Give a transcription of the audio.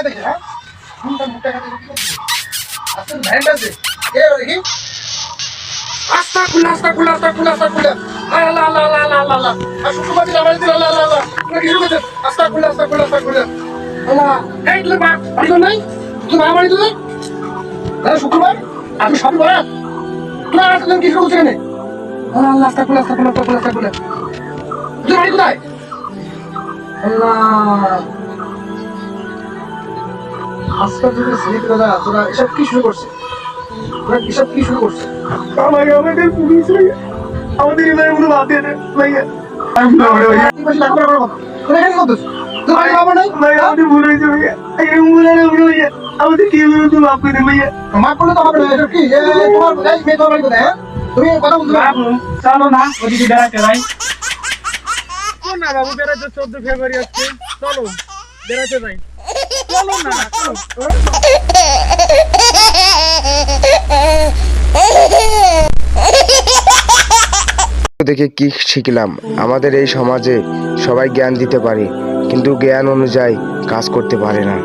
টাকা দেখে হ্যাঁ টাকা দেখে কি করছিস আজকে ভ্যানটা দে কে দেখি আস্তা খুলে আল্লাহ আল্লাহ আল্লাহ আল্লাহ আল্লাহ আর শুক্রবার দিন আমার দিন আল্লাহ আল্লাহ আল্লাহ কি শুরু করছে আস্তা খুলে আল্লাহ এই তুই মা বাড়ি তো নাই তুই মা বাড়ি তো নেই শুক্রবার আমি সবই বলা তুই আসলেন কি শুরু করছে কেন আল্লাহ আস্তা খুলে তুই বাড়ি কোথায় আল্লাহ আজকাল যদি স্লিপ দাদা তোরা এসব কি শুরু করছে আমাদের পুলিশ ভাইয়া আমাদের এলাকায় কোনো বাদ দিয়ে দেয় ভাইয়া আমাদের ভুল হয়েছে ভাইয়া ভাইয়া আমাদের কি মাফ করে দেন ভাইয়া মাফ করলে তো হবে না এসব কি তোমার মেয়ে তোমার বাড়ি কোথায় তুমি কথা বলতে চলো না ওদিকে বেড়াতে ভাই না বাবু বেড়াতে 14 ফেব্রুয়ারি আসছে চলো বেড়াতে যাই চলো না দেখে কি শিখলাম আমাদের এই সমাজে সবাই জ্ঞান দিতে পারে কিন্তু জ্ঞান অনুযায়ী কাজ করতে পারে না।